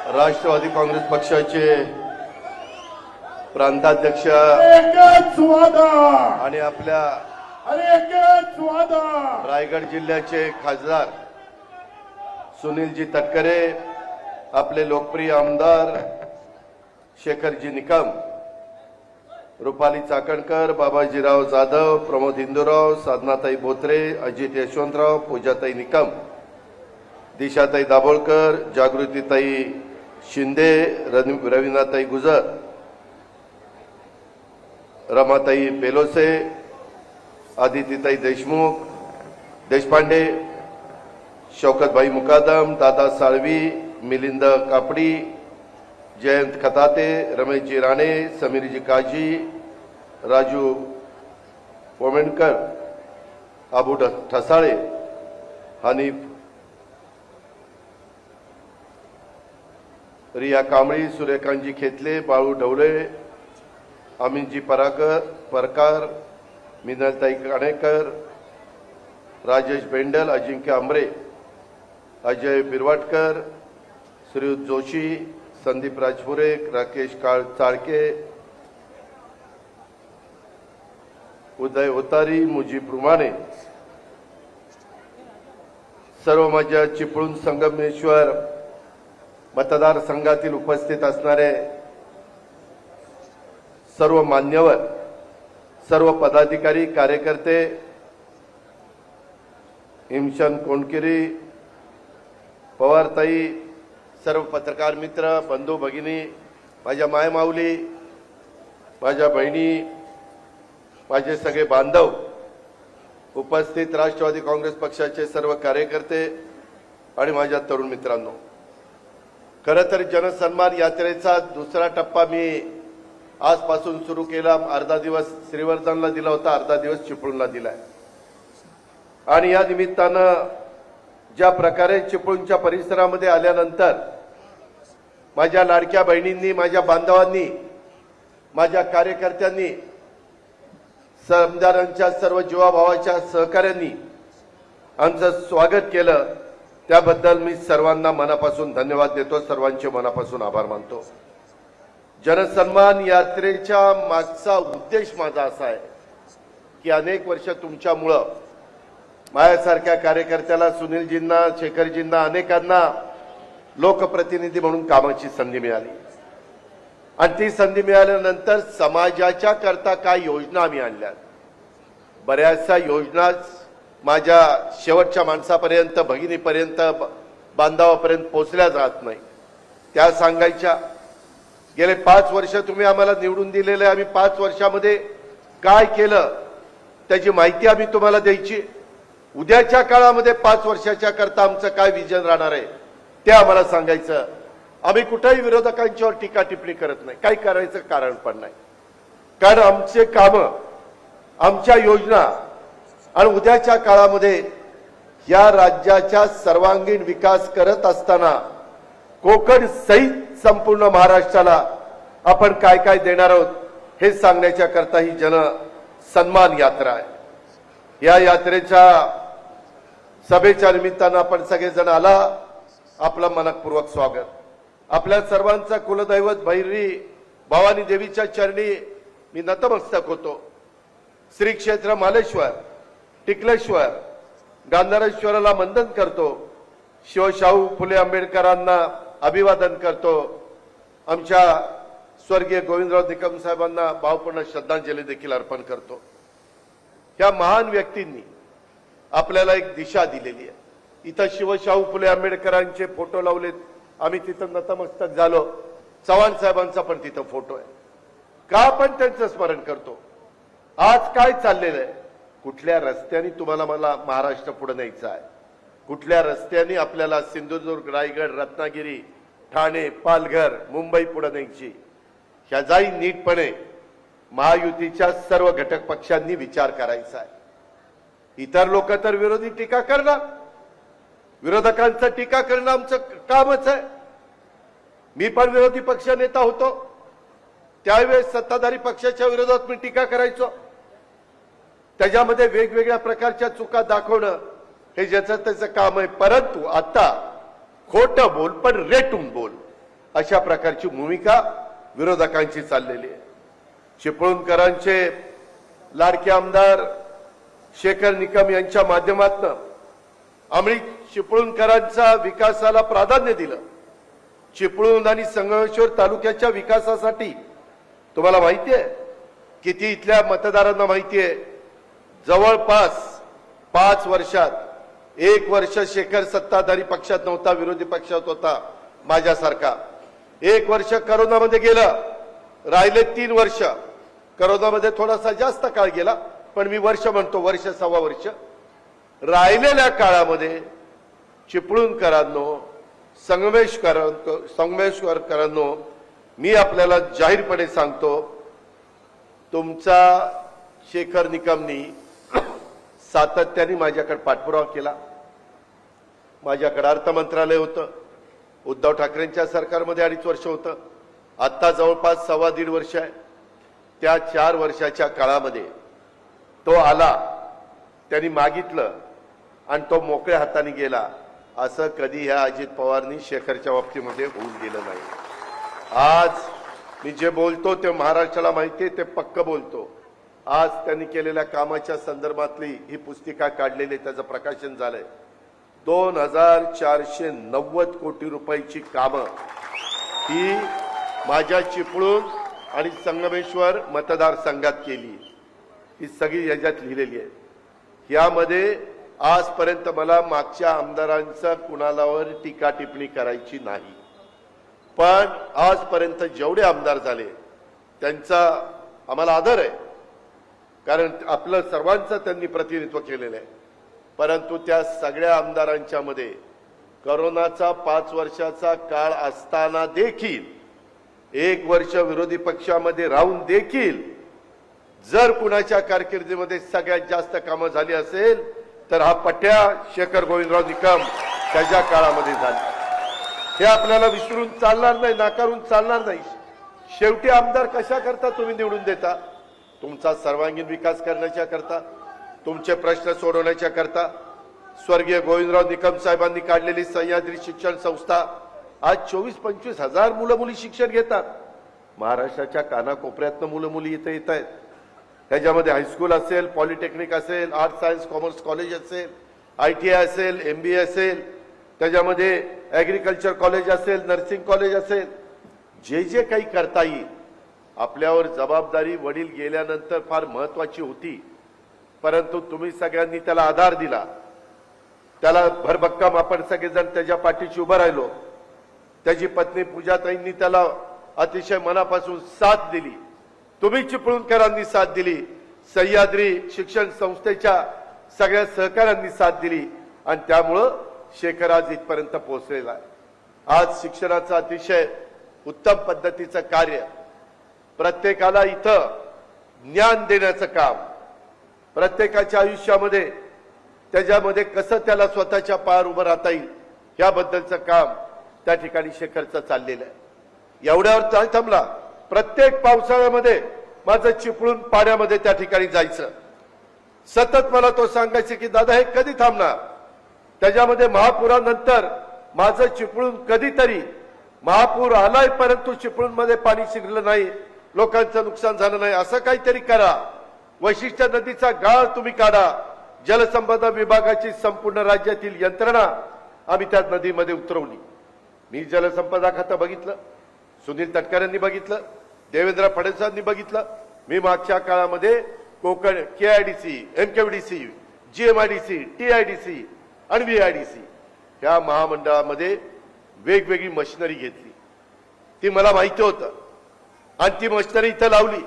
राष्ट्रवादी काँग्रेस पक्षाचे प्रांताध्यक्ष एकच वादा आणि आपल्या एकच वादा रायगड जिल्ह्याचे खासदार सुनीलजी तटकरे, आपले लोकप्रिय आमदार शेखरजी निकम, रुपाली चाकणकर, बाबाजीराव जाधव, प्रमोद इंदुराव, साधनाताई बोत्रे, अजित यशवंतराव, पूजाताई निकम, दिशाताई दाभोळकर, जागृतीताई शिंदे, रवीनाताई गुजर, रमाताई बेलोसे, आदितीताई देशपांडे, शौकतभाई मुकादम, दादा साळवी, मिलिंद कापडी, जयंत खताते, रमेशजी राणे, समीरजी काजी, राजू पोमेणकर, आबू ठसाळे, हनीफ, रिया कांबळी, सूर्यकांतजी खेतले, बाळू ढवळे, अमिनजी परकार, मिनलताई काणेकर, राजेश बेंडल, अजिंक्य आंबरे, अजय बिरवाटकर, श्रीयुत जोशी, संदीप राजपुरे, राकेश चाळके, उदय ओतारी, मुजीब रुमाने, सर्व माझ्या चिपळूण संगमेश्वर मतदारसंघातील उपस्थित असणारे सर्व मान्यवर, सर्व पदाधिकारी, कार्यकर्ते, हिमशन कोंडकिरी, पवारताई, सर्व पत्रकार मित्र, बंधू भगिनी, माझ्या मायमाऊली, माझ्या बहिणी, माझे सगळे बांधव, उपस्थित राष्ट्रवादी काँग्रेस पक्षाचे सर्व कार्यकर्ते आणि माझ्या तरुण मित्रांनो, खरं तर जनसन्मान यात्रेचा दुसरा टप्पा मी आजपासून सुरू केला. अर्धा दिवस श्रीवर्धनला दिला होता, अर्धा दिवस चिपळूणला दिलाय. आणि या निमित्तानं ज्या प्रकारे चिपळूणच्या परिसरामध्ये आल्यानंतर माझ्या लाडक्या बहिणींनी, माझ्या बांधवांनी, माझ्या कार्यकर्त्यांनी, आमदारांच्या सर्व जीवाभावाच्या सहकार्यांनी आमचं स्वागत केलं, त्याबद्दल मी सर्वांना मनापासून धन्यवाद देतो, सर्वांचे मनापासून आभार मानतो. जनसन्मान यात्रेच्या मागचा उद्देश माझा असा आहे की अनेक वर्ष तुमच्यामुळं माझ्यासारख्या कार्यकर्त्याला, सुनीलजींना, शेखरजींना, अनेकांना लोकप्रतिनिधी म्हणून कामाची संधी मिळाली. आणि ती संधी मिळाल्यानंतर समाजाच्या करता काय योजना आम्ही आणल्या, बऱ्याचशा योजना माझ्या शेवटच्या माणसापर्यंत, भगिनीपर्यंत, बांधवापर्यंत पोचल्या जात नाही. त्या सांगायच्या. गेले 5 वर्ष तुम्ही आम्हाला निवडून दिलेले, आम्ही 5 वर्षामध्ये काय केलं त्याची माहिती आम्ही तुम्हाला द्यायची. उद्याच्या काळामध्ये 5 वर्षाच्या करता आमचं काय विजन राहणार आहे ते आम्हाला सांगायचं. आम्ही कुठेही विरोधकांच्यावर टीका टिप्पणी करत नाही, काही करायचं कारण पण नाही. कारण आमचे कामं, आमच्या योजना आणि उद्याच्या काळामध्ये या राज्याच्या सर्वांगीण विकास करत असताना कोकण सहित संपूर्ण महाराष्ट्राला आपण काय काय देणार आहोत हे सांगण्याच्या करता ही जनसन्मान यात्रा आहे. या यात्रेच्या सभेच्या निमित्तानं आपण सगळेजण आला, आपलं मनपूर्वक स्वागत. आपल्या सर्वांचा कुलदैवत भैरवी भवानी देवीच्या चरणी मी नतमस्तक होतो. श्री क्षेत्र मालेश्वर, टिकलेश्वर, गांधारेश्वराला वंदन करतो. शिवशाहू फुले आंबेडकरांना अभिवादन करतो. आमच्या स्वर्गीय गोविंदराव निकम साहेबांना भावपूर्ण श्रद्धांजली देखील अर्पण करतो. ह्या महान व्यक्तींनी आपल्याला एक दिशा दिलेली आहे. इथं शिवशाहू फुले आंबेडकरांचे फोटो लावलेत, आम्ही तिथं नतमस्तक झालो. चव्हाण साहेबांचा पण तिथं फोटो आहे. का आपण त्यांचं स्मरण करतो? आज काय चाललेलं आहे, कुठल्या रस्त्याने तुम्हाला मला महाराष्ट्र पुढे न्यायचा आहे, कुठल्या रस्त्याने आपल्याला सिंधुदुर्ग, रायगड, रत्नागिरी, ठाणे, पालघर, मुंबई पुढे न्यायची, ह्याचाही नीटपणे महायुतीच्या सर्व घटक पक्षांनी विचार करायचा आहे. इतर लोक तर विरोधी टीका करणार, विरोधकांचं टीका करणं आमचं कामच आहे. मी पण विरोधी पक्ष नेता होतो, त्यावेळेस सत्ताधारी पक्षाच्या विरोधात मी टीका करायचो. त्याच्यामध्ये वेगवेगळ्या प्रकारच्या चुका दाखवणं हे ज्याचं त्याचं काम आहे. परंतु आता खोटं बोल पण रेटून बोल, अशा प्रकारची भूमिका विरोधकांची चाललेली आहे. चिपळूणकरांचे लाडके आमदार शेखर निकम यांच्या माध्यमातून आम्ही चिपळूणकरांच्या विकासाला प्राधान्य दिलं. चिपळूण आणि संगमेश्वर तालुक्याच्या विकासासाठी तुम्हाला माहिती आहे किती इथल्या मतदारांना माहिती आहे, जवळपास 5 वर्षात 1 वर्ष शेखर सत्ताधारी पक्षात नव्हता, विरोधी पक्षात होता माझ्यासारखा. 1 वर्ष करोनामध्ये गेलं, राहिले 3 वर्ष. करोनामध्ये थोडासा जास्त काळ गेला, पण मी वर्ष म्हणतो, वर्ष सव्वा वर्ष. राहिलेल्या काळामध्ये चिपळूणकरांनो, संगमेश्वरकरांनो, मी आपल्याला जाहीरपणे सांगतो, तुमचा शेखर निकमनी सातत्याने माझ्याकडे पाठपुरावा केला. माझ्याकडे अर्थ मंत्रालय होतं, उद्धव ठाकरेंच्या सरकारमध्ये 2.5 वर्ष होतं, आता जवळपास 1.25 वर्ष आहे. त्या 4 वर्षाच्या काळामध्ये तो आला, त्यांनी मागितलं आणि तो मोकळ्या हाताने गेला. असं कधी ह्या अजित पवारनी शेखरच्या बाबतीमध्ये होऊन गेलं नाही. आज मी जे बोलतो ते महाराष्ट्राला माहिती आहे, ते पक्क बोलतो. आज त्यांनी केलेल्या कामाच्या संदर्भातली ही पुस्तिका काढलेली, त्याचं प्रकाशन झालंय. 2490 कोटी रुपयाची कामं ही माझ्या चिपळूण आणि संगमेश्वर मतदारसंघात केली. ही सगळी याच्यात लिहिलेली आहे. यामध्ये आजपर्यंत मला मागच्या आमदारांचा कुणालावर टीका टिप्पणी करायची नाही, पण आजपर्यंत जेवढे आमदार झाले त्यांचा आम्हाला आदर आहे, कारण आपलं सर्वांचं त्यांनी प्रतिनिधित्व केलेलं आहे. परंतु त्या सगळ्या आमदारांच्या मध्ये करोनाचा 5 वर्षाचा काळ असताना देखील, 1 वर्ष विरोधी पक्षामध्ये राहून देखील, जर कुणाच्या कारकिर्दीमध्ये सगळ्यात जास्त कामं झाली असेल तर हा पट्ट्या शेखर गोविंदराव निकम त्याच्या काळामध्ये झाली. हे आपल्याला विसरून चालणार नाही, नाकारून चालणार नाही. शेवटी आमदार कशा करता तुम्ही निवडून देता? तुमचा सर्वांगीण विकास करण्याच्या करता, तुमचे प्रश्न सोडवण्याच्या करता. स्वर्गीय गोविंदराव निकम साहेबांनी काढलेली सह्याद्री शिक्षण संस्था आज 24-25 हजार मुलं मुली शिक्षण घेतात. महाराष्ट्राच्या कानाकोपऱ्यातनं मुलं मुली इथे येत आहेत. त्याच्यामध्ये हायस्कूल असेल, पॉलिटेक्निक असेल, आर्ट सायन्स कॉमर्स कॉलेज असेल, ITI असेल, MBA असेल, त्याच्यामध्ये ऍग्रिकल्चर कॉलेज असेल, नर्सिंग कॉलेज असेल, जे जे काही करता येईल. आपल्यावर जबाबदारी वडील गेल्यानंतर फार महत्वाची होती, परंतु तुम्ही सगळ्यांनी त्याला आधार दिला, त्याला भरभक्कम आपण सगळेजण त्याच्या पाठीशी उभं राहिलो. त्याची पत्नी पूजाताईंनी त्याला अतिशय मनापासून साथ दिली. तुम्ही चिपळूणकरांनी साथ दिली, सह्याद्री शिक्षण संस्थेच्या सगळ्या सहकाऱ्यांनी साथ दिली आणि त्यामुळं शेखर आज इथपर्यंत पोहोचलेला आहे. आज शिक्षणाचं अतिशय उत्तम पद्धतीचं कार्य, प्रत्येकाला इथं ज्ञान देण्याचं काम, प्रत्येकाच्या आयुष्यामध्ये त्याच्यामध्ये कसं त्याला स्वतःच्या पायावर उभं राहता येईल याबद्दलचं काम त्या ठिकाणी शेखरचं चाललेलं आहे. एवढ्यावर नाही थांबला. प्रत्येक पावसाळ्यामध्ये माझं चिपळूण पाण्यामध्ये त्या ठिकाणी जायचं. सतत मला तो सांगायचे की दादा हे कधी थांबणार? त्याच्यामध्ये महापुरानंतर माझं चिपळूण कधीतरी, महापूर आलाय परंतु चिपळूणमध्ये पाणी शिरलं नाही, लोकांचं नुकसान झालं नाही, असं काहीतरी करा. वैशिष्ट्य नदीचा गाळ तुम्ही काढा. जलसंपदा विभागाची संपूर्ण राज्यातील यंत्रणा आम्ही त्या नदीमध्ये उतरवली. मी जलसंपदा खातं बघितलं, सुनील तटकरेंनी बघितलं, देवेंद्र फडणवीसांनी बघितलं. मी मागच्या काळामध्ये Konkan KIDC, MKVDC, GMIDC, TIDC आणि VIDC या महामंडळामध्ये वेगवेगळी मशिनरी घेतली. ती मला माहिती होतं आणि ती मशिनरी इथं लावली.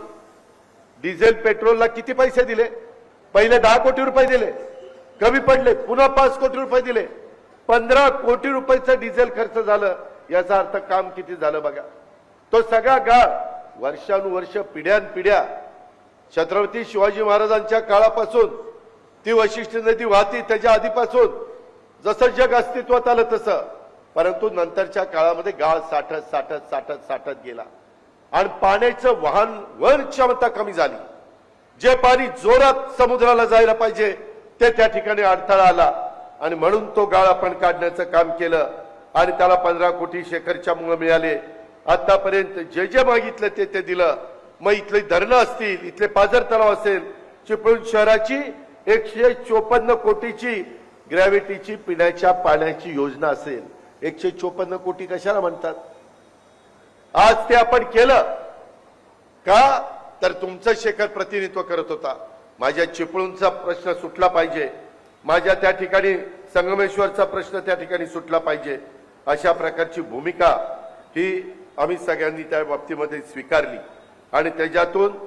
डिझेल पेट्रोलला किती पैसे दिले? पहिले 10 कोटी रुपये दिले, कमी पडले, पुन्हा 5 कोटी रुपये दिले, 15 कोटी रुपयाचं डिझेल खर्च झालं. याचा अर्थ काम किती झालं बघा. तो सगळा गाळ वर्षानुवर्ष, पिढ्यानपिढ्या छत्रपती शिवाजी महाराजांच्या काळापासून ती वैशिष्ट्य नदी वाहती, त्याच्या आधीपासून जसं जग अस्तित्वात आलं तसं. परंतु नंतरच्या काळामध्ये गाळ साठत गेला आणि पाण्याचं वहन क्षमता कमी झाली. जे पाणी जोरात समुद्राला जायला पाहिजे ते त्या ठिकाणी अडथळा आला आणि म्हणून तो गाळ आपण काढण्याचं काम केलं. आणि त्याला 15 कोटी शेखरच्या मुळे मिळाले. आतापर्यंत जे जे मागितलं ते दिलं. मग इथले धरणं असतील, इथले पाझर तलाव असेल, चिपळूण शहराची 154 कोटीची ग्रॅव्हिटीची पिण्याच्या पाण्याची योजना असेल. 154 कोटी कशाला म्हणतात? आज ते आपण केलं का? तर तुमचं शेखर प्रतिनिधित्व करत होता. माझ्या चिपळूणचा प्रश्न सुटला पाहिजे, माझ्या त्या ठिकाणी संगमेश्वरचा प्रश्न त्या ठिकाणी सुटला पाहिजे. अशा प्रकारची भूमिका ही आम्ही सगळ्यांनी त्या बाबतीमध्ये स्वीकारली. आणि त्याच्यातून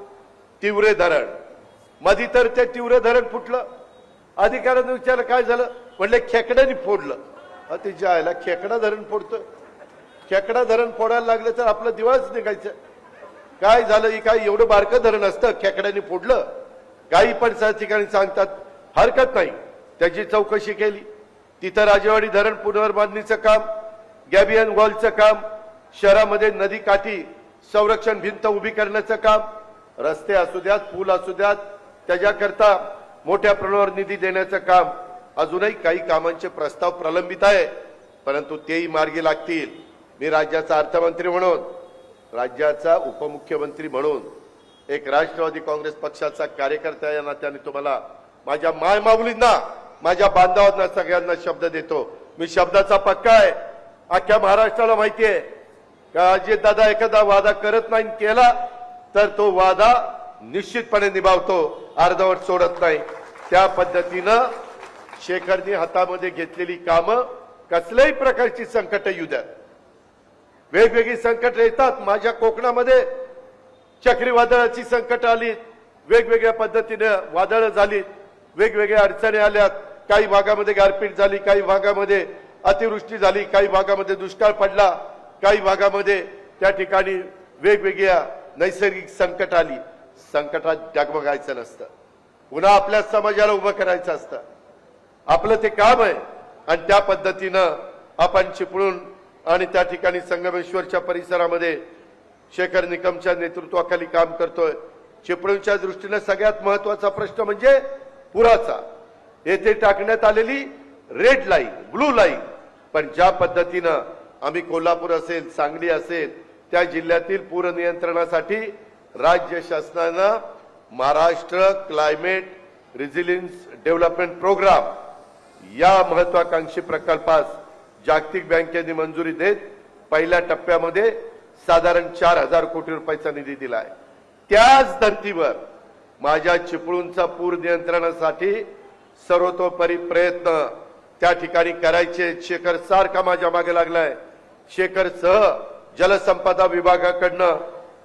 तीव्र धरण मधी तर ते तीव्र धरण फुटलं. अधिकाऱ्यांनी विचारलं काय झालं, म्हणले खेकड्याने फोडलं. ते जायला खेकडा धरण फोडतं, खेकडा धरण फोडायला लागलं तर आपलं दिवस निघायचं. काय झालं, ही काय एवढं बारकं धरण असतं खेकड्याने फोडलं? काही पण ठिकाणी सांगतात, हरकत नाही. त्याची चौकशी केली. तिथं राजेवाडी धरण पुनर्बांधणीचं काम, गॅबियन वॉलचं काम, शहरामध्ये नदी काठी संरक्षण भिंत उभी करण्याचं काम, रस्ते असू द्यात, पूल असू द्यात, त्याच्याकरता मोठ्या प्रमाणावर निधी देण्याचं काम, अजूनही काही कामांचे प्रस्ताव प्रलंबित आहे, परंतु तेही मार्गी लागतील. मी राज्याचा अर्थमंत्री म्हणून, राज्याचा उपमुख्यमंत्री म्हणून, एक राष्ट्रवादी काँग्रेस पक्षाचा कार्यकर्ता या नात्याने तुम्हाला माझ्या मायमाऊलींना, माझ्या बांधवांना सगळ्यांना शब्द देतो. मी शब्दाचा पक्का आहे. अख्ख्या महाराष्ट्राला माहिती आहे का अजितदादा एखादा वादा करत नाही, केला तर तो वादा निश्चितपणे निभावतो, अर्धवट सोडत नाही. त्या पद्धतीनं शेखरनी हातामध्ये घेतलेली कामं, कसल्याही प्रकारची संकट येऊ द्या, वेगवेगळी संकट येतात. माझ्या कोकणामध्ये चक्रीवादळाची संकट आली, वेगवेगळ्या पद्धतीने वादळ झाली, वेगवेगळ्या अडचणी आल्यात. काही भागामध्ये गारपीट झाली, काही भागामध्ये अतिवृष्टी झाली, काही भागामध्ये दुष्काळ पडला, काही भागामध्ये त्या ठिकाणी वेगवेगळ्या नैसर्गिक संकट आली. संकटात डगमगायचं नसतं, पुन्हा आपल्या समाजाला उभं करायचं असतं. आपलं ते काम आहे. आणि त्या पद्धतीनं आपण चिपळूण आणि त्या ठिकाणी संगमेश्वरच्या परिसरामध्ये शेखर निकमच्या नेतृत्वाखाली काम करतोय. चिपळूणच्या दृष्टीने सगळ्यात महत्वाचा प्रश्न म्हणजे पुराचा. येथे टाकण्यात आलेली रेड लाईन, ब्लू लाईन, पण ज्या पद्धतीनं आम्ही कोल्हापूर असेल, सांगली असेल, त्या जिल्ह्यातील पूर नियंत्रणासाठी राज्य शासनानं Maharashtra climate resilience development programme या महत्वाकांक्षी प्रकल्पास जागतिक बँकेने मंजुरी देत पहिल्या टप्प्यामध्ये साधारण 4000 कोटी रुपयाचा निधी दिलाय. त्याच धर्तीवर माझ्या चिपळूणचा पूर नियंत्रणासाठी सर्वतोपरी प्रयत्न त्या ठिकाणी करायचे. शेखर सारखा माझ्या मागे लागलाय. शेखर सह जलसंपदा विभागाकडनं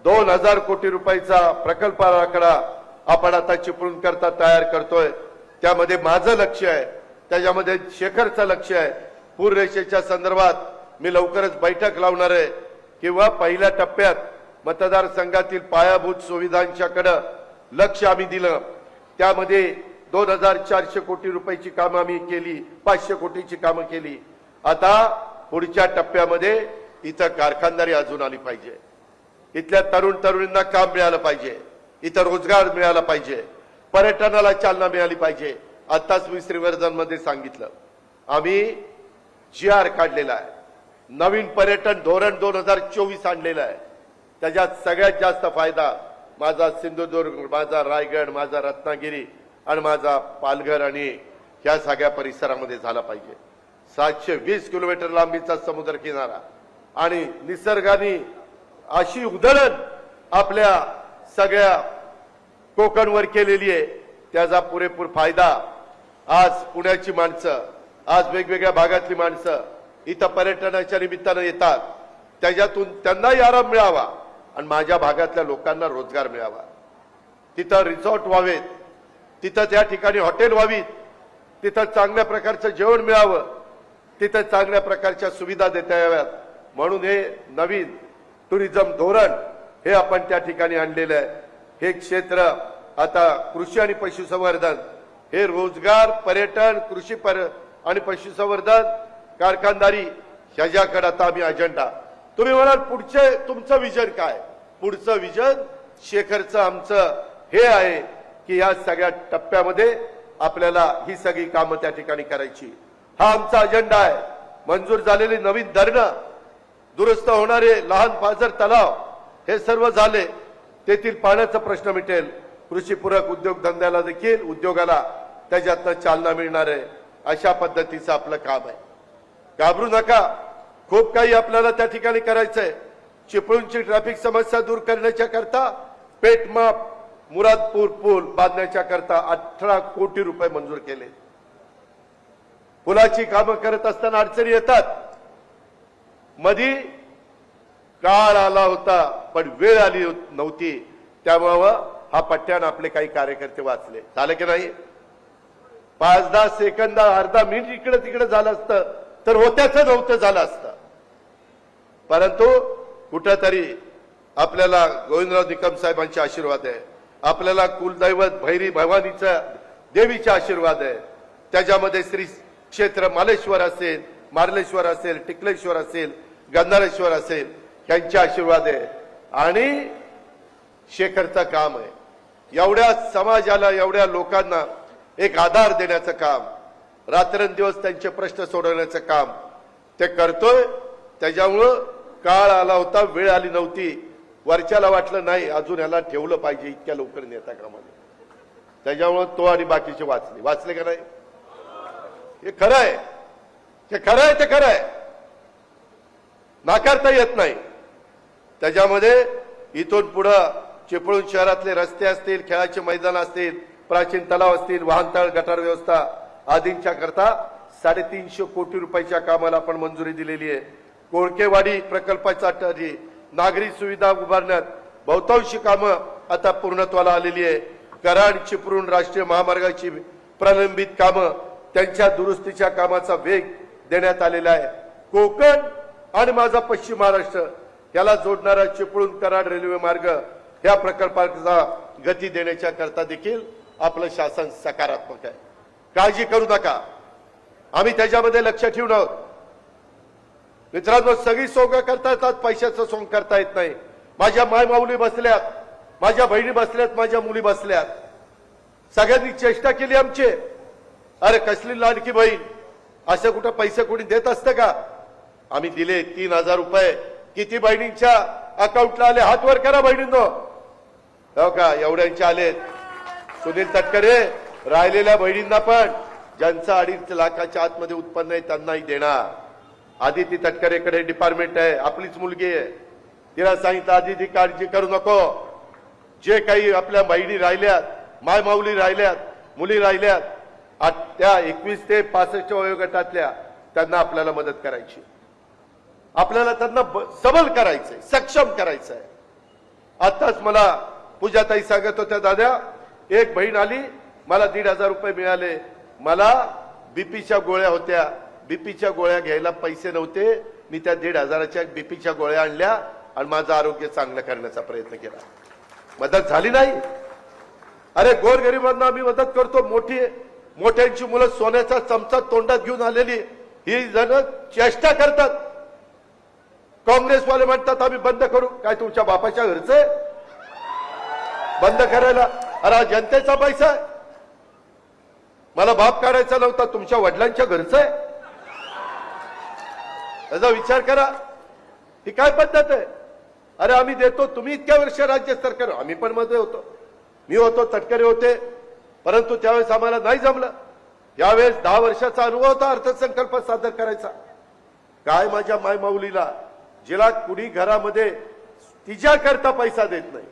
2000 कोटी रुपयाचा प्रकल्प आराखडा आपण आता चिपळूण करता तयार करतोय. त्यामध्ये माझं लक्ष आहे, त्याच्यामध्ये शेखरचं लक्ष आहे. पूर रेषेच्या संदर्भात मी लवकरच बैठक लावणार आहे किंवा पहिल्या टप्प्यात मतदारसंघातील पायाभूत सुविधांच्याकडे लक्ष आम्ही दिलं. त्यामध्ये 2400 कोटी रुपयाची कामं आम्ही केली, 500 कोटीची कामं केली. आता पुढच्या टप्प्यामध्ये इथं कारखानदारी अजून आली पाहिजे, इथल्या तरुण तरुणींना काम मिळालं पाहिजे, इथं रोजगार मिळाला पाहिजे, पर्यटनाला चालना मिळाली पाहिजे. आताच मी श्रीवर्धनमध्ये सांगितलं, आम्ही GR काढलेला आहे, नवीन पर्यटन धोरण 2024 आणलेलं आहे. त्याच्यात सगळ्यात जास्त फायदा माझा सिंधुदुर्ग, माझा रायगड, माझा रत्नागिरी आणि माझा पालघर आणि ह्या सगळ्या परिसरामध्ये झाला पाहिजे. 720 किलोमीटर लांबीचा समुद्र किनारा आणि निसर्गाने अशी उधळण आपल्या सगळ्या कोकणवर केलेली आहे. त्याचा पुरेपूर फायदा आज पुण्याची माणसं, आज वेगवेगळ्या भागातली माणसं इथं पर्यटनाच्या निमित्तानं येतात. त्याच्यातून त्यांनाही आराम मिळावा आणि माझ्या भागातल्या लोकांना रोजगार मिळावा. तिथं रिसॉर्ट व्हावेत, तिथं त्या ठिकाणी हॉटेल व्हावीत, तिथं चांगल्या प्रकारचं जेवण मिळावं, तिथं चांगल्या प्रकारच्या सुविधा देता याव्यात. म्हणून हे नवीन टुरिझम धोरण हे आपण त्या ठिकाणी आणलेलं आहे. हे क्षेत्र आता कृषी आणि पशुसंवर्धन, हे रोजगार, पर्यटन, कृषी आणि पशुसंवर्धन, कारखानदारी ह्याच्याकडे आता आम्ही अजेंडा. तुम्ही म्हणाल पुढचे तुमचं विजन काय? पुढचं विजन शेखरचं आमचं हे आहे की या सगळ्या टप्प्यामध्ये आपल्याला ही सगळी कामं त्या ठिकाणी करायची. हा आमचा अजेंडा आहे. मंजूर झालेली नवीन धरणं, दुरुस्त होणारे लहान पाझर तलाव हे सर्व झाले, तेथील पाण्याचा प्रश्न मिटेल. कृषीपूरक उद्योगधंद्याला देखील उद्योगाला त्याच्यातनं चालना मिळणार आहे. अशा पद्धतीचं आपलं काम आहे. घाबरू नका, खूप काही आपल्याला त्या ठिकाणी करायचंय. चिपळूणची ट्रॅफिक समस्या दूर करण्याच्या करता पेठमाप मुरादपूर पूल बांधण्याच्या करता 18 कोटी रुपये मंजूर केले. पुलाची कामं करत असताना अडचणी येतात. मधी काळ आला होता पण वेळ आली नव्हती, त्यामुळं हा पट्ट्यानं आपले काही कार्यकर्ते वाचले. झालं की नाही? 5-10 सेकंद अर्धा मिनिट इकडे तिकडे झालं असतं तर होत्याचं नव्हतं झालं असतं. परंतु कुठंतरी आपल्याला गोविंदराव निकम साहेबांचे आशीर्वाद आहे, आपल्याला कुलदैवत भैरी भवानीचा देवीचा आशीर्वाद आहे. त्याच्यामध्ये श्री क्षेत्र मालेश्वर असेल, मार्लेश्वर असेल, टिकलेश्वर असेल, गंधारेश्वर असेल, यांचे आशीर्वाद आहे. आणि शेखरचं काम आहे. एवढ्या समाजाला, एवढ्या लोकांना एक आधार देण्याचं काम, रात्रंदिवस त्यांचे प्रश्न सोडवण्याचं काम ते करतोय. त्याच्यामुळं काळ आला होता, वेळ आली नव्हती. वरच्याला वाटलं नाही अजून याला ठेवलं पाहिजे इतक्या लवकर नेता कामाने, त्याच्यामुळं तो आणि बाकीचे वाचले का नाही? हे खरं आहे, ते खरं आहे, ते खरं आहे, नाकारता येत नाही. त्याच्यामध्ये इथून पुढं चिपळूण शहरातले रस्ते असतील, खेळाचे मैदान असतील, प्राचीन तलाव असतील, वाहनतळ, गटार व्यवस्था आदींच्या करता 350 कोटी रुपयाच्या कामाला आपण मंजुरी दिलेली आहे. कोळकेवाडी प्रकल्पाचा नागरी सुविधा उभारण्यात बहुतांशी कामं आता पूर्णत्वाला आलेली आहे. कराड चिपळूण राष्ट्रीय महामार्गाची प्रलंबित कामं, त्यांच्या दुरुस्तीच्या कामाचा वेग देण्यात आलेला आहे. कोकण आणि माझा पश्चिम महाराष्ट्र याला जोडणारा चिपळूण कराड रेल्वे मार्ग या प्रकल्पाचा गती देण्याच्या करता देखील आपलं शासन सकारात्मक आहे. काळजी करू नका, आम्ही त्याच्यामध्ये लक्ष ठेवून आहोत. मित्रांनो, सगळी सोंग करता येतात, पैशाचं सोंग करता येत नाही. माझ्या माय माऊली बसल्यात, माझ्या बहिणी बसल्यात, माझ्या मुली बसल्यात. सगळ्यांनी चेष्टा केली आमची. अरे कसली लाडकी बहीण, असं कुठं पैसे कोणी देत असतं का? आम्ही दिले 3000 रुपये. किती बहिणींच्या अकाउंटला आले? हात वर करा बहिणींनो. हो का? एवढ्यांचे आलेत. सुनील तटकरे, राहिलेल्या बहिणींना पण ज्यांचं 2.5 लाखाच्या आतमध्ये उत्पन्न आहे त्यांनाही देणार. आदिती तटकरेकडे डिपार्टमेंट आहे, आपलीच मुलगी आहे. तिला सांगितलं आदिती काळजी करू नको, जे काही आपल्या बहिणी राहिल्यात, माय माऊली राहिल्यात, मुली राहिल्यात, त्या 21 ते 65 वयोगटातल्या त्यांना आपल्याला मदत करायची, आपल्याला त्यांना सबल करायचंय, सक्षम करायचंय. आताच मला पूजाताई सांगत होत्या, दादा एक बहीण आली, मला 1,500 रुपये मिळाले. मला बीपीच्या गोळ्या होत्या, बीपीच्या गोळ्या घ्यायला पैसे नव्हते, मी त्या 1,500च्या बीपीच्या गोळ्या आणल्या आणि माझं आरोग्य चांगलं करण्याचा प्रयत्न केला. मदत झाली नाही? अरे गोरगरिबांना आम्ही मदत करतो. मोठ्यांची मुलं सोन्याचा चमचा तोंडात घेऊन आलेली ही जण चेष्टा करतात. काँग्रेसवाले म्हणतात आम्ही बंद करू. काय तुमच्या बापाच्या घरचं बंद करायला? अरे हा जनतेचा पैसा आहे. मला बाप काढायचा नव्हता, तुमच्या वडिलांच्या घरचं आहे. याचा विचार करा, ही काय पद्धत आहे? अरे आम्ही देतो, तुम्ही इतक्या वर्ष राज्य सरकार, आम्ही पण मध्ये होतो, मी होतो, तटकरे होते, परंतु त्यावेळेस आम्हाला नाही जमलं. यावेळेस 10 वर्षाचा अनुभव होता अर्थसंकल्प सादर करायचा. काय माझ्या माय माऊलीला, जिला कुणी घरामध्ये तिच्याकरता पैसा देत नाही,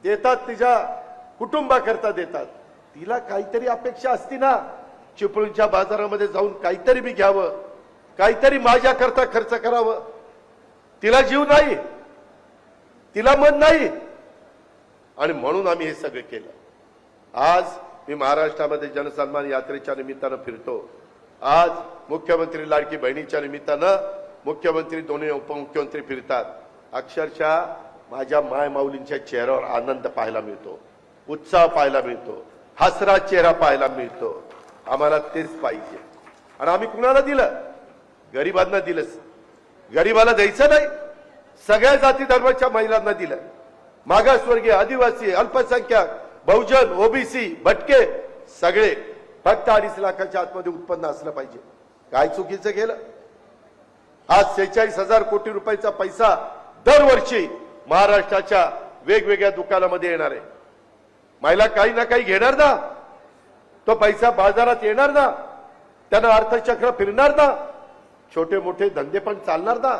देतात तिच्या कुटुंबाकरता देतात, तिला काहीतरी अपेक्षा असती ना, चिपळूणच्या बाजारामध्ये जाऊन काहीतरी मी घ्यावं, काहीतरी माझ्याकरता खर्च करावं. तिला जीव नाही, तिला मन नाही, आणि म्हणून आम्ही हे सगळं केलं. आज मी महाराष्ट्रामध्ये जनसन्मान यात्रेच्या निमित्तानं फिरतो. आज मुख्यमंत्री लाडकी बहिणीच्या निमित्तानं मुख्यमंत्री, दोन्ही उपमुख्यमंत्री फिरतात. अक्षरशः माझ्या माय माऊलींच्या चेहऱ्यावर आनंद पाहायला मिळतो, उत्साह पाहायला मिळतो, हसरा चेहरा पाहायला मिळतो. आम्हाला तेच पाहिजे. आणि आम्ही कुणाला दिलं? गरिबांना दिलं. गरिबाला द्यायचं नाही, सगळ्या जाती धर्माच्या महिलांना दिलं. मागासवर्गीय, आदिवासी, अल्पसंख्याक, बहुजन, ओबीसी, भटके सगळे फक्त 2.5 लाखाच्या आतमध्ये उत्पन्न असलं पाहिजे. काय चुकीचं केलं? आज 46,000 कोटी रुपयाचा पैसा दरवर्षी महाराष्ट्राच्या वेगवेगळ्या दुकानामध्ये येणार आहे. महिला काही ना काही घेणार ना, तो पैसा बाजारात येणार ना, त्यांना अर्थचक्र फिरणार ना, छोटे मोठे धंदे पण चालणार ना.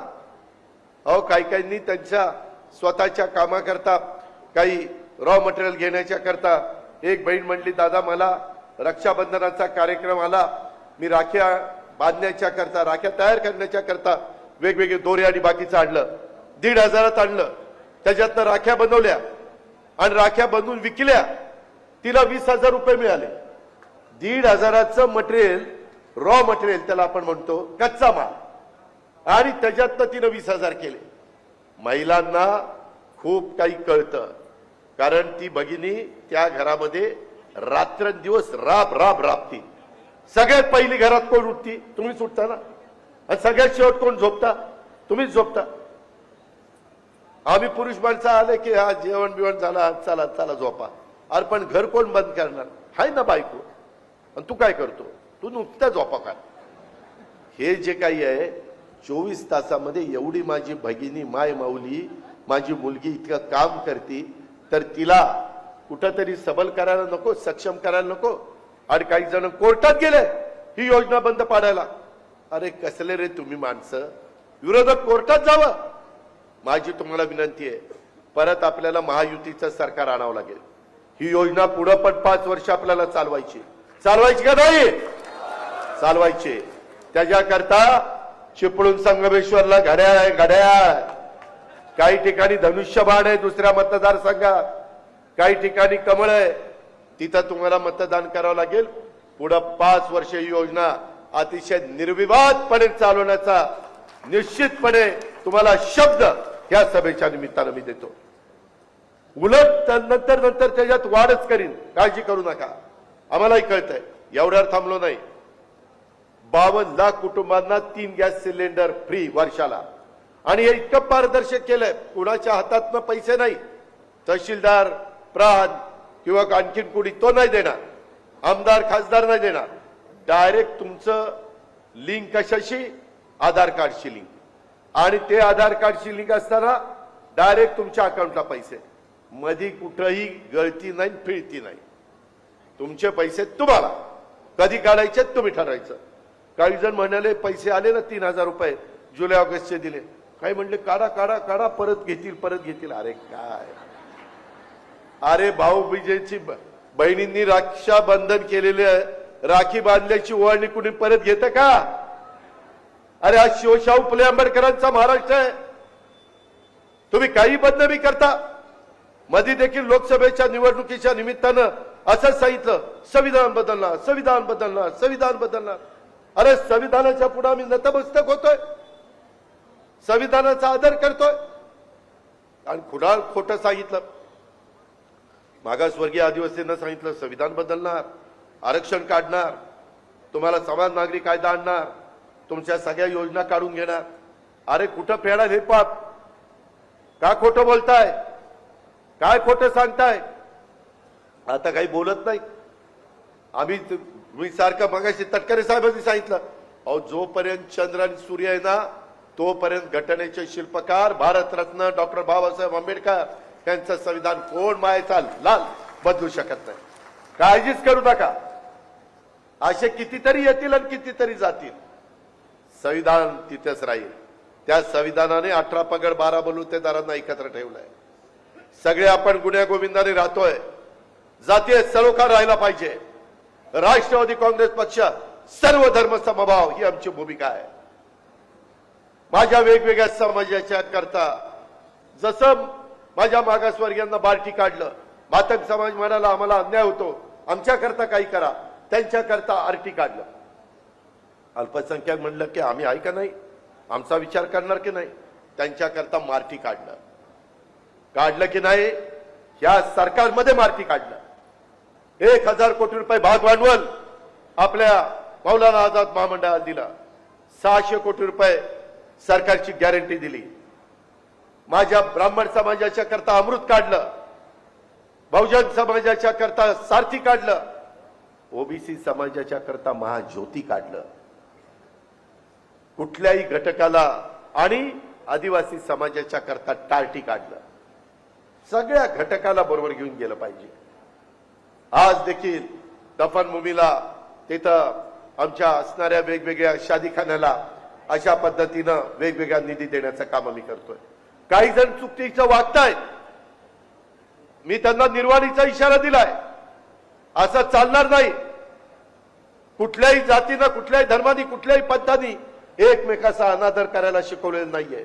अहो काही काहींनी त्यांच्या स्वतःच्या कामाकरता काही रॉ मटेरियल घेण्याच्या करता, एक बहीण म्हणली दादा मला रक्षाबंधनाचा कार्यक्रम आला, मी राख्या बांधण्याच्या करता, राख्या तयार करण्याच्या करता वेगवेगळे दोरे आणि बाकीचं आणलं, 1,500 आणलं, त्याच्यातनं राख्या बनवल्या आणि राख्या बनवून विकल्या, तिला 20,000 रुपये मिळाले. 1,500चं मटेरियल, रॉ मटेरियल त्याला आपण म्हणतो, कच्चा माल, आणि त्याच्यातनं तिनं 20,000 केले. महिलांना खूप काही कळतं, कारण ती भगिनी त्या घरामध्ये रात्रंदिवस राबती. सगळ्यात पहिली घरात कोण उठती? तुम्हीच उठता ना. आणि सगळ्यात शेवट कोण झोपता? तुम्हीच झोपता. आम्ही पुरुष माणसं आले की हा जेवण बिवण झाला, चला चला झोपा. अरे पण घर कोण बंद करणार? हाय ना बायको. आणि तू काय करतो? तू नुकता झोपा का? हे जे काही आहे 24 तासामध्ये एवढी माझी भगिनी माय माऊली, माझी मुलगी इतकं काम करते, तर तिला कुठंतरी सबल करायला नको, सक्षम करायला नको? आणि काही जण कोर्टात गेले ही योजना बंद पाडायला. अरे कसले रे तुम्ही माणसं, विरोधक कोर्टात जावं. माझी तुम्हाला विनंती आहे, परत आपल्याला महायुतीचं सरकार आणावं लागेल. ही योजना पुढे पण 5 वर्ष आपल्याला चालवायची का नाही? चालवायची. त्याच्याकरता चिपळूण संगमेश्वरला घड्याळ आहे, घड्याळ. काही ठिकाणी धनुष्यबाण आहे, दुसऱ्या मतदारसंघात काही ठिकाणी कमळ आहे, तिथं तुम्हाला मतदान करावं लागेल. पुढे 5 वर्ष ही योजना अतिशय निर्विवादपणे चालवण्याचा निश्चितपणे तुम्हाला शब्द या सभेच्या निमित्तानं मी देतो. उलट नंतर त्याच्यात वाढच करीन, काळजी करू नका. आम्हालाही कळतंय, एवढ्यावर थांबलो नाही. 52 लाख कुटुंबांना 3 गॅस सिलेंडर फ्री वर्षाला. आणि हे इतकं पारदर्शक केलंय, कुणाच्या हातातनं पैसे नाही, तहसीलदार, प्रांत किंवा आणखीन कुणी तो नाही देणार, आमदार खासदार नाही देणार. डायरेक्ट तुमचं लिंक कशाशी? आधार कार्डशी लिंक. आणि ते आधार कार्डशी लिंक असताना डायरेक्ट तुमच्या अकाउंटला पैसे, मधी कुठंही गळती नाही, फिरती नाही. तुमचे पैसे तुम्हाला कधी काढायचे तुम्ही ठरवायचं. काही जण म्हणाले पैसे आले ना 3,000 रुपये जुलै ऑगस्टचे दिले, काही म्हणले काढा काढा काढा, परत घेतील. अरे काय, अरे भाऊबीजेची बहिणींनी रक्षाबंधन केलेले, राखी बांधल्याची ओवाळणी कुणी परत घेतं का? अरे हा शिवशाहू फुले आंबेडकरांचा महाराष्ट्र आहे. तुम्ही काही बदनामी करता. मध्ये देखील लोकसभेच्या निवडणुकीच्या निमित्तानं असंच सांगितलं, संविधान बदलणार. अरे संविधानाच्या पुढे आम्ही नतमस्तक होतोय, संविधानाचा आदर करतोय. आणि कुणाल खोटं सांगितलं? मागासवर्गीय आदिवासींना सांगितलं संविधान बदलणार, आरक्षण काढणार, तुम्हाला समान नागरी कायदा आणणार, तुमच्या सगळ्या योजना काढून घेणार. अरे कुठं फेडाल हे पाप? का खोटं बोलताय? काय खोटं सांगताय? आता काही बोलत नाही. मी सारखं मगाशी तटकरे साहेबांनी सांगितलं, अहो जोपर्यंत चंद्र आणि सूर्य आहे ना, तोपर्यंत घटनेचे शिल्पकार भारतरत्न डॉक्टर बाबासाहेब आंबेडकर यांचं संविधान कोण मायेचा लाल बदलू शकत नाही. काळजीच करू नका. असे कितीतरी येतील आणि कितीतरी जातील, संविधान तिथेच राहील. त्या संविधानाने 18 पगड 12 बलुतेदारांना एकत्र ठेवलंय. सगळे आपण गुण्यागोविंदाने राहतोय. जातीय सलोखा राहायला पाहिजे. राष्ट्रवादी काँग्रेस पक्ष सर्व धर्म समभाव ही आमची भूमिका आहे. माझ्या वेगवेगळ्या समाजाच्या करता, जसं माझ्या मागासवर्गीयांना बार्टी काढलं, मातंग समाज म्हणाला आम्हाला अन्याय होतो, आमच्याकरता काही करा, त्यांच्याकरता आरटी काढलं. अल्पसंख्याक म्हणलं की आम्ही आहे का नाही, आमचा विचार करणार की नाही, त्यांच्याकरता मार्टी काढलं की नाही, या सरकारमध्ये मार्टी काढलं. 1,000 कोटी रुपये भाग भांडवल आपल्या मौलाना आझाद महामंडळाला दिला. 600 कोटी रुपये सरकारची गॅरंटी दिली. माझ्या ब्राह्मण समाजाच्या करता अमृत काढलं, बहुजन समाजाच्या करता सारथी काढलं, ओबीसी समाजाच्या करता महाज्योती काढलं. कुठल्याही घटकाला आणि आदिवासी समाजाच्या करता टाळटी काढलं. सगळ्या घटकाला बरोबर घेऊन गेलं पाहिजे. आज देखील दफनभूमीला तिथं आमच्या असणाऱ्या वेगवेगळ्या शादीखान्याला अशा पद्धतीनं वेगवेगळ्या निधी देण्याचं काम आम्ही करतोय. काही जण चुकीचं वागतायत. मी त्यांना निर्वाणीचा इशारा दिलाय. असं चालणार नाही. कुठल्याही जातीनं, कुठल्याही धर्मानी, कुठल्याही पद्धतीने एकमेकाचा अनादर करायला शिकवलेलं नाहीये.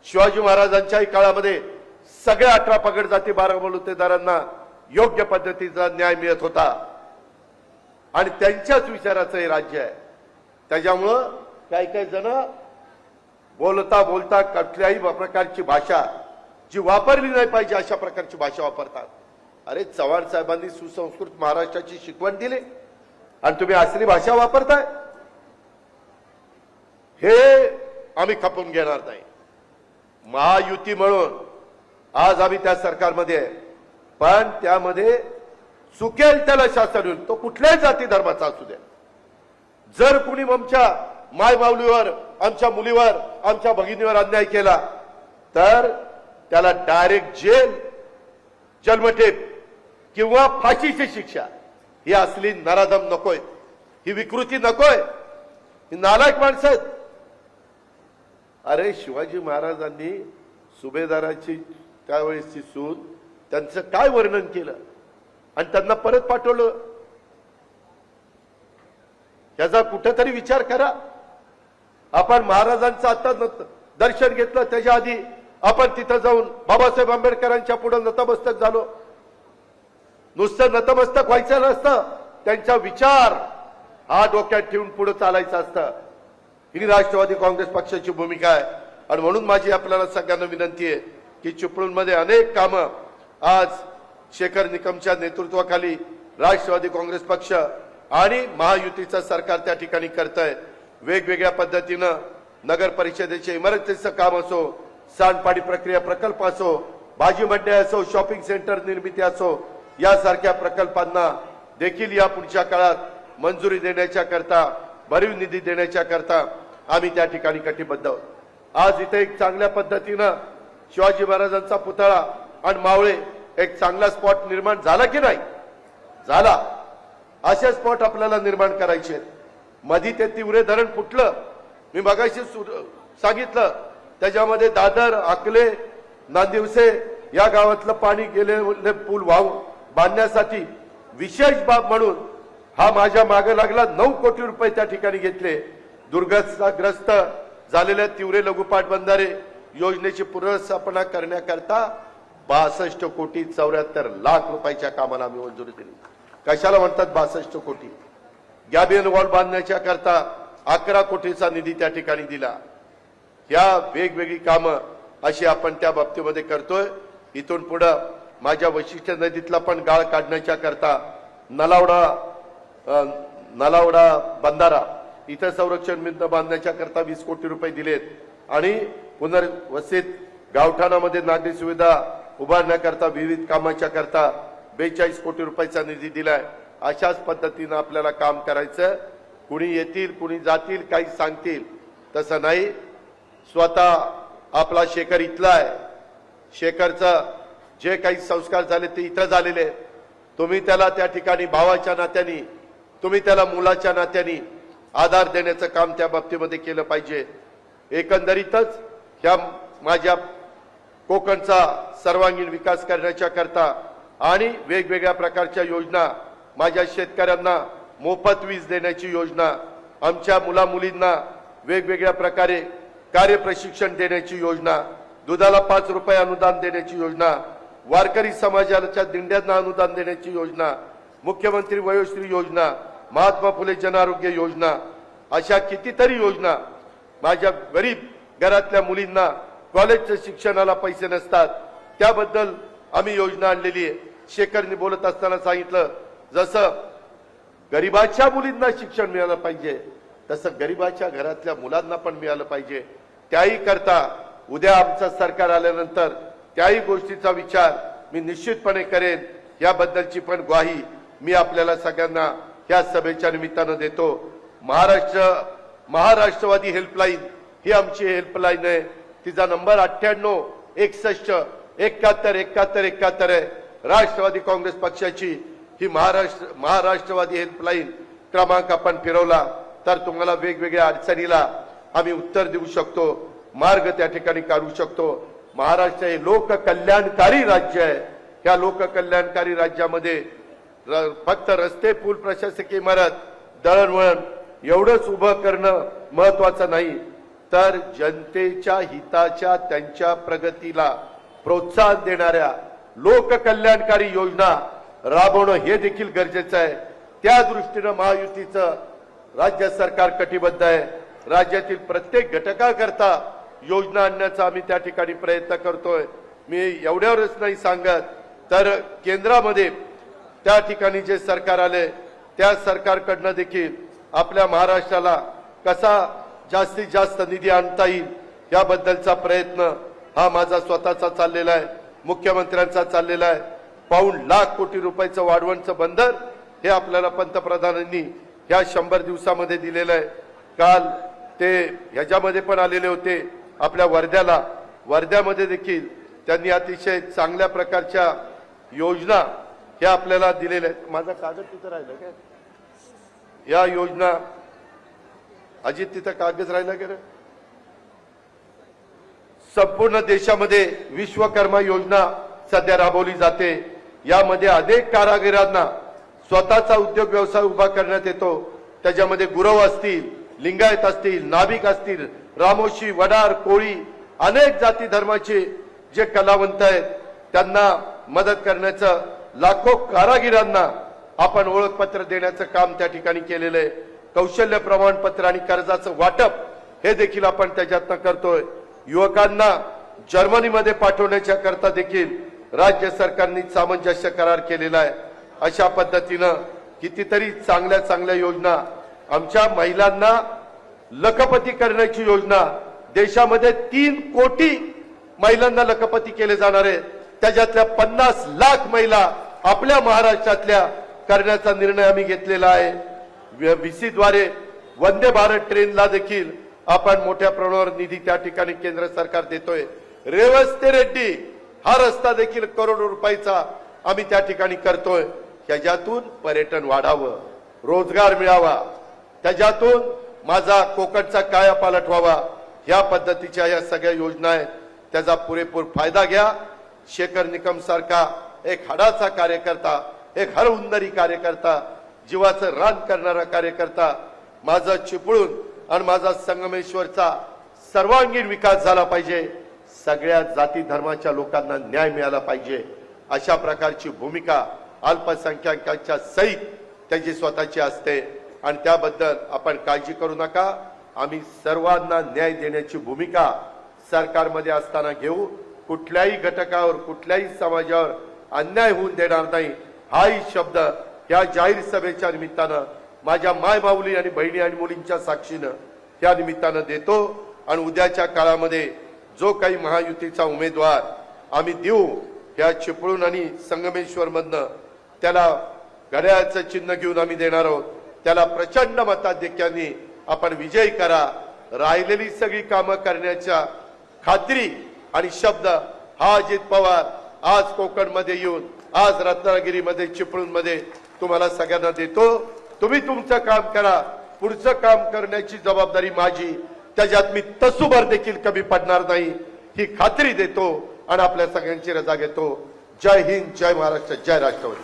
शिवाजी महाराजांच्याही काळामध्ये सगळ्या 18 पगड जाती 12 बलुतेदारांना योग्य पद्धतीचा न्याय मिळत होता आणि त्यांच्याच विचाराचं हे राज्य आहे. त्याच्यामुळं काही जण बोलता बोलता कुठल्याही प्रकारची भाषा जी वापरली नाही पाहिजे अशा प्रकारची भाषा वापरतात. अरे चव्हाण साहेबांनी सुसंस्कृत महाराष्ट्राची शिकवण दिली आणि तुम्ही असली भाषा वापरताय. हे आम्ही खपून घेणार नाही. महायुती म्हणून आज आम्ही त्या सरकारमध्ये आहे, पण त्यामध्ये चुकेल त्याला शासन होईल. तो कुठल्याही जाती धर्माचा असू द्या. जर कुणी आमच्या माय माऊलीवर, आमच्या मुलीवर, आमच्या भगिनीवर अन्याय केला तर त्याला डायरेक्ट जेल, जन्मठेप किंवा फाशीची शिक्षा. ही असली नराधम नकोय, ही विकृती नकोय, ही नालायक माणसं आहेत. अरे शिवाजी महाराजांनी सुभेदाराची त्यावेळेसची सून त्यांचं काय वर्णन केलं आणि त्यांना परत पाठवलं. याचा कुठेतरी विचार करा. आपण महाराजांचं आता दर्शन घेतलं, त्याच्या आधी आपण तिथं जाऊन बाबासाहेब आंबेडकरांच्या पुढे नतमस्तक झालो. नुसतं नतमस्तक व्हायचं नसतं, त्यांचा विचार हा डोक्यात ठेवून पुढे चालायचं असतं. ही राष्ट्रवादी काँग्रेस पक्षाची भूमिका आहे. आणि म्हणून माझी आपल्याला सगळ्यांना विनंती आहे की चिपळूणमध्ये अनेक कामं आज शेखर निकमच्या नेतृत्वाखाली राष्ट्रवादी काँग्रेस पक्ष आणि महायुतीचं सरकार त्या ठिकाणी करतंय. वेगवेगळ्या पद्धतीनं नगर परिषदेच्या इमारतीचं काम असो, सांडपाणी प्रक्रिया प्रकल्प असो, भाजी मंडई असो, शॉपिंग सेंटर निर्मिती असो, यासारख्या प्रकल्पांना देखील या पुढच्या काळात मंजुरी देण्याच्या करता, भरीव निधी देण्याच्या करता आम्ही त्या ठिकाणी कटिबद्ध आहोत. आज इथे एक चांगल्या पद्धतीनं शिवाजी महाराजांचा पुतळा आणि मावळे एक चांगला स्पॉट निर्माण झाला की नाही? झाला. असे स्पॉट आपल्याला निर्माण करायचे. मधी ते तिवरे धरण फुटलं, मी मगाशी सांगितलं. त्याच्यामध्ये दादर, अकले, नांदिवसे या गावातलं पाणी गेले पूल बांधण्यासाठी विशेष बाब म्हणून हा माझ्या मागे लागला 9 कोटी रुपये त्या ठिकाणी घेतले. दुर्घटनाग्रस्त झालेल्या तिवरे लघुपाट बंधारे योजनेची पुनर्स्थापना करण्याकरता 62 कोटी 74 लाख रुपयाच्या कामाला आम्ही मंजुरी दिली. कशाला म्हणतात 62 कोटी? गॅबियन वॉल बांधण्याच्या करता 11 कोटीचा निधी त्या ठिकाणी दिला. या वेगवेगळी कामं अशी आपण त्या बाबतीमध्ये करतोय. इथून पुढे माझ्या वैशिष्ट नदीतला पण गाळ काढण्याच्या करता नलावडा बंधारा इथं संरक्षण भिंत बांधण्याच्या करता 20 कोटी रुपये दिलेत आणि पुनर्वसित गावठाणामध्ये नागरी सुविधा उभारण्याकरता विविध कामाच्या करता 42 कोटी रुपयाचा निधी दिलाय. अशाच पद्धतीनं आपल्याला काम करायचं. कुणी येतील, कुणी जातील, काही सांगतील तसं नाही. स्वतः आपला शेखर इथला आहे. शेखरचा जे काही संस्कार झाले ते इथं झालेले आहेत. तुम्ही त्याला त्या ठिकाणी भावाच्या नात्याने, तुम्ही त्याला मुलाच्या नात्याने आधार देण्याचं काम त्या बाबतीमध्ये केलं पाहिजे. एकंदरीतच ह्या माझ्या कोकणचा सर्वांगीण विकास करण्याच्या करता आणि वेगवेगळ्या प्रकारच्या योजना, माझ्या शेतकऱ्यांना मोफत वीज देण्याची योजना, आमच्या मुला मुलींना वेगवेगळ्या प्रकारे कार्यप्रशिक्षण देण्याची योजना, दुधाला 5 रुपये अनुदान देण्याची योजना, वारकरी समाजाच्या दिंड्यांना अनुदान देण्याची योजना, मुख्यमंत्री वयोश्री योजना, महात्मा फुले जन आरोग्य योजना, अशा कितीतरी योजना. माझ्या गरीब घरातल्या मुलींना कॉलेजच्या शिक्षणाला पैसे नसतात, त्याबद्दल आम्ही योजना आणलेली आहे. शेखरनी बोलत असताना सांगितलं, जसं गरीबाच्या मुलींना शिक्षण मिळालं पाहिजे तसं गरीबाच्या घरातल्या मुलांना पण मिळालं पाहिजे. त्याही करता उद्या आमचं सरकार आल्यानंतर त्याही गोष्टीचा विचार मी निश्चितपणे करेन. याबद्दलची पण ग्वाही मी आपल्याला सगळ्यांना या सभेच्या निमित्तानं देतो. महाराष्ट्र महाराष्ट्रवादी हेल्पलाईन ही आमची हेल्पलाईन आहे. तिचा नंबर 9861717171 आहे. राष्ट्रवादी काँग्रेस पक्षाची ही महाराष्ट्रवादी हेल्पलाईन क्रमांक आपण फिरवला तर तुम्हाला वेगवेगळ्या अडचणीला आम्ही उत्तर देऊ शकतो, मार्ग त्या ठिकाणी काढू शकतो. महाराष्ट्र हे लोककल्याणकारी राज्य आहे. या लोककल्याणकारी राज्यामध्ये फक्त रस्ते, पूल, प्रशासकीय इमारत, दळणवळण एवढंच उभं करणं महत्वाचं नाही, तर जनतेच्या हिताच्या, त्यांच्या प्रगतीला प्रोत्साहन देणाऱ्या लोककल्याणकारी योजना राबवणं हे देखील गरजेचं आहे. त्या दृष्टीनं महायुतीचं राज्य सरकार कटिबद्ध आहे. राज्यातील प्रत्येक घटकाकरता योजना आणण्याचा आम्ही त्या ठिकाणी प्रयत्न करतोय. मी एवढ्यावरच नाही सांगत, तर केंद्रामध्ये त्या ठिकाणी जे सरकार आले त्या सरकारकडनं देखील आपल्या महाराष्ट्राला कसा जास्तीत जास्त निधी आणता येईल याबद्दलचा प्रयत्न हा माझा स्वतःचा चाललेला आहे, मुख्यमंत्र्यांचा चाललेला आहे. पाऊण लाख कोटी रुपयाचं वाढवणचं बंदर हे आपल्याला पंतप्रधानांनी ह्या 100 दिवसामध्ये दिलेलं आहे. काल ते ह्याच्यामध्ये पण आलेले होते आपल्या वर्ध्यामध्ये देखील त्यांनी अतिशय चांगल्या प्रकारच्या योजना ह्या आपल्याला दिलेल्या आहेत. माझा कागद तिथं राहिला काय? या योजना अजित तिथं कागद राहिला का रे? संपूर्ण देशामध्ये विश्वकर्मा योजना सध्या राबवली जाते. यामध्ये अनेक कारागिरांना स्वतःचा उद्योग व्यवसाय उभा करण्यात येतो. त्याच्यामध्ये गुरव असतील, लिंगायत असतील, नाभिक असतील, रामोशी, वडार, कोळी, अनेक जाती धर्माचे जे कलावंत आहेत त्यांना मदत करण्याचं, लाखो कारागिरांना आपण ओळखपत्र देण्याचं काम त्या ठिकाणी केलेलं आहे. कौशल्य प्रमाणपत्र आणि कर्जाचं वाटप हे देखील आपण त्याच्यातनं करतोय. युवकांना जर्मनीमध्ये पाठवण्याच्या करता देखील राज्य सरकारने सामंजस्य करार केलेला आहे. अशा पद्धतीनं कितीतरी चांगल्या चांगल्या योजना, आमच्या महिलांना लखपती करण्याची योजना, देशामध्ये 3 कोटी महिलांना लखपती केले जाणार आहे. त्याच्यातल्या 50 लाख महिला आपल्या महाराष्ट्रातल्या करण्याचा निर्णय आम्ही घेतलेला आहे. VC द्वारे वंदे भारत ट्रेनला देखील आपण मोठ्या प्रमाणावर निधी त्या ठिकाणी केंद्र सरकार देतोय. रेवस ते रेड्डी हा रस्ता देखील करोडो रुपयाचा आम्ही त्या ठिकाणी करतोय. त्याच्यातून पर्यटन वाढावं, रोजगार मिळावा, त्याच्यातून माझा कोकणचा कायापालट व्हावा, या पद्धतीच्या या सगळ्या योजना आहेत. त्याचा पुरेपूर फायदा घ्या. शेखर निकम सारखा एक हाडाचा कार्यकर्ता, एक हरहुन्नरी कार्यकर्ता, जीवाचं रान करणारा कार्यकर्ता, माझा चिपळूण आणि माझा संगमेश्वरचा सर्वांगीण विकास झाला पाहिजे. सगळ्या जाती धर्माच्या लोकांना न्याय मिळाला पाहिजे. अशा प्रकारची भूमिका अल्पसंख्याकांच्या सहित त्याची स्वतःची असते आणि त्याबद्दल आपण काळजी करू नका. आम्ही सर्वांना न्याय देण्याची भूमिका सरकारमध्ये असताना घेऊ. कुठल्याही घटकावर, कुठल्याही समाजावर अन्याय होऊन देणार नाही, हाही शब्द या जाहीर सभेच्या निमित्तानं माझ्या माय माऊली आणि बहिणी आणि मुलींच्या साक्षीनं त्या निमित्तानं देतो. आणि उद्याच्या काळामध्ये जो काही महायुतीचा उमेदवार आम्ही देऊ, या चिपळूण आणि संगमेश्वर मधनं त्याला घड्याळाचं चिन्ह घेऊन आम्ही देणार आहोत. त्याला प्रचंड मताधिक्याने आपण विजयी करा. राहिलेली सगळी कामं करण्याच्या खात्री आणि शब्द हा अजित पवार आज कोकणमध्ये येऊन, आज रत्नागिरीमध्ये, चिपळूणमध्ये तुम्हाला सगळ्यांना देतो. तुम्ही तुमचं काम करा. पुढचं काम करण्याची जबाबदारी माझी. त्याच्यात मी तसूभर देखील कमी पडणार नाही ही खात्री देतो आणि आपल्या सगळ्यांची रजा घेतो. जय हिंद, जय महाराष्ट्र, जय राष्ट्रवादी.